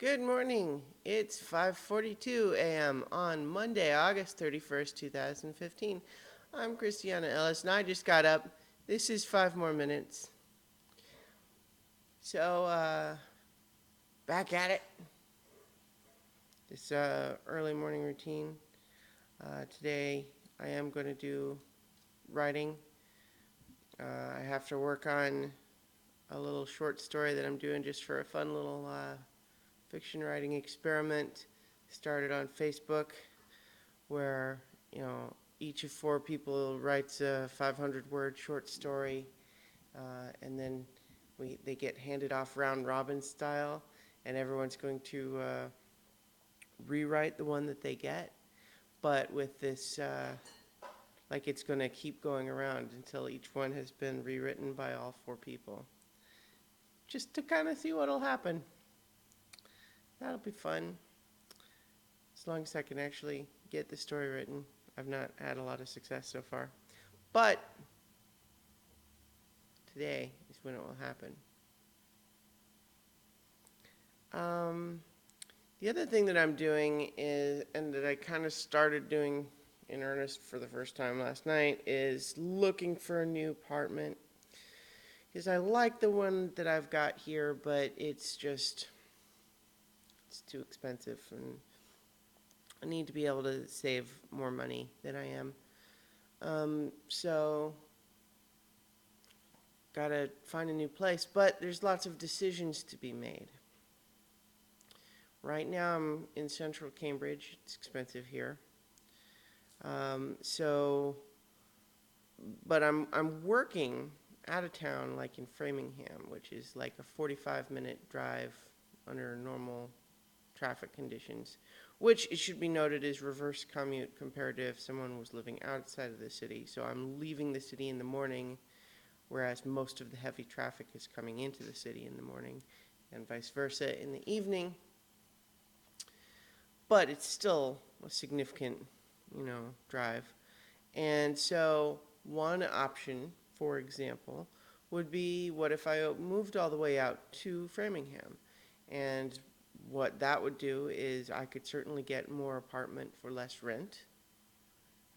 Good morning. It's 5:42 a.m. on Monday, August 31st, 2015. I'm Christiana Ellis, and I just got up. This is 5 more minutes. So, back at it. This early morning routine. Today, I am going to do writing. I have to work on a little short story that I'm doing just for a fun little fiction writing experiment. Started on Facebook, where each of four people writes a 500-word short story, and then they get handed off round robin style, and everyone's going to rewrite the one that they get, but with this like it's going to keep going around until each one has been rewritten by all four people, just to kind of see what'll happen. That'll be fun, as long as I can actually get the story written. I've not had a lot of success so far, but today is when it will happen. The other thing that I'm doing is, and that I kind of started doing in earnest for the first time last night, is looking for a new apartment. Because I like the one that I've got here, but it's too expensive, and I need to be able to save more money than I am. So, gotta find a new place, but there's lots of decisions to be made. Right now I'm in central Cambridge. It's expensive here. But I'm working out of town, like in Framingham, which is like a 45-minute drive under normal traffic conditions, which it should be noted is reverse commute compared to if someone was living outside of the city. So I'm leaving the city in the morning, whereas most of the heavy traffic is coming into the city in the morning, and vice versa in the evening. But it's still a significant, drive. And so one option, for example, would be, what if I moved all the way out to Framingham? And what that would do is I could certainly get more apartment for less rent.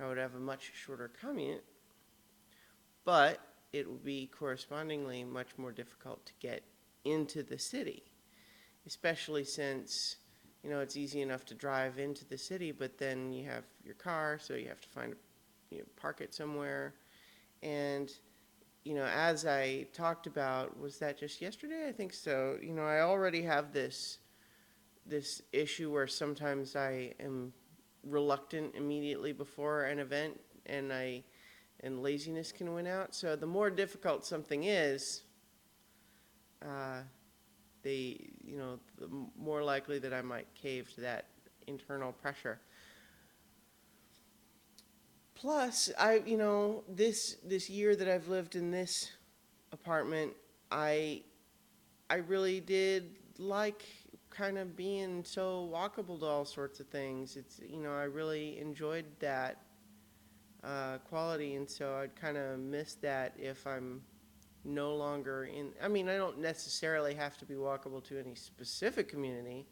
I would have a much shorter commute, but it would be correspondingly much more difficult to get into the city, especially since it's easy enough to drive into the city, but then you have your car, so you have to park it somewhere. And, as I talked about, was that just yesterday? I think so. I already have this issue where sometimes I am reluctant immediately before an event, and laziness can win out. So the more difficult something is, the more likely that I might cave to that internal pressure. Plus, this year that I've lived in this apartment, I really did like kind of being so walkable to all sorts of things. It's I really enjoyed that quality, and so I'd kind of miss that if I'm no longer in. I mean, I don't necessarily have to be walkable to any specific community,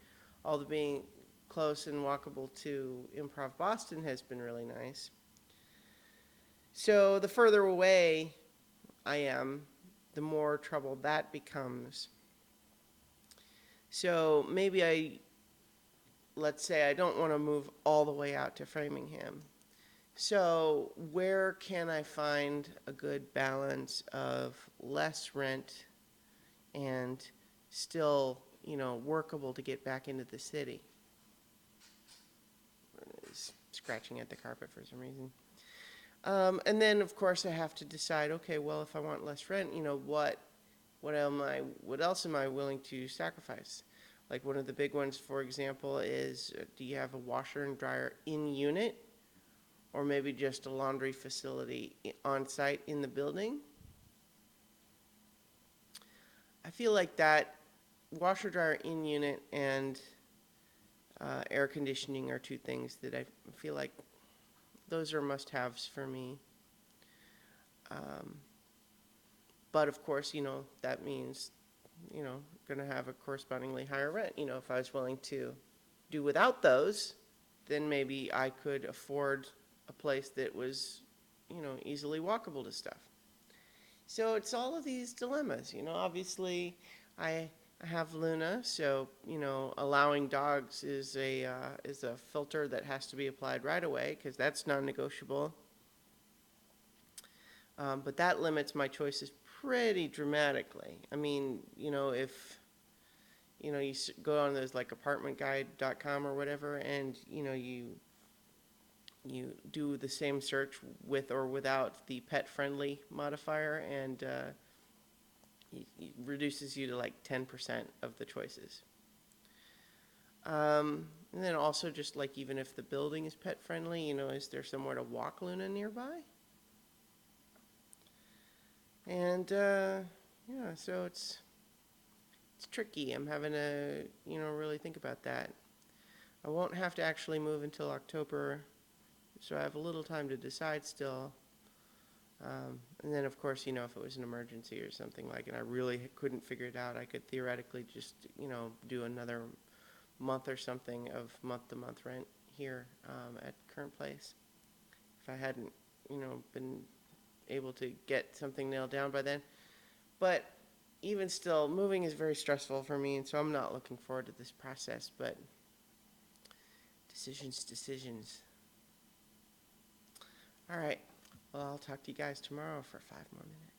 although being close and walkable to Improv Boston has been really nice. So the further away I am, the more trouble that becomes. So maybe let's say I don't want to move all the way out to Framingham. So where can I find a good balance of less rent and still, workable to get back into the city? It's scratching at the carpet for some reason. And then, of course, I have to decide, okay, well, if I want less rent, what else am I willing to sacrifice? Like one of the big ones, for example, is do you have a washer and dryer in unit? Or maybe just a laundry facility on site in the building? I feel like that washer dryer in unit and air conditioning are two things that I feel like those are must-haves for me. But of course, that means, going to have a correspondingly higher rent. You know, if I was willing to do without those, then maybe I could afford a place that was, you know, easily walkable to stuff. So it's all of these dilemmas. You know, obviously, I have Luna, so you know, allowing dogs is a filter that has to be applied right away because that's non-negotiable. But that limits my choices pretty dramatically. I mean, you know, if you know, go on those like apartmentguide.com or whatever, and you know, you do the same search with or without the pet friendly modifier, and it reduces you to like 10% of the choices. And then also just like even if the building is pet friendly, you know, is there somewhere to walk Luna nearby? And yeah, so it's tricky. I'm having to, you know, really think about that. I won't have to actually move until October, so I have a little time to decide still. And then, of course, you know, if it was an emergency or something like, and I really couldn't figure it out, I could theoretically just, you know, do another month or something of month-to-month rent here at current place. If I hadn't, you know, been able to get something nailed down by then. But even still, moving is very stressful for me, and so I'm not looking forward to this process. But decisions. All right. Well, I'll talk to you guys tomorrow for 5 more minutes.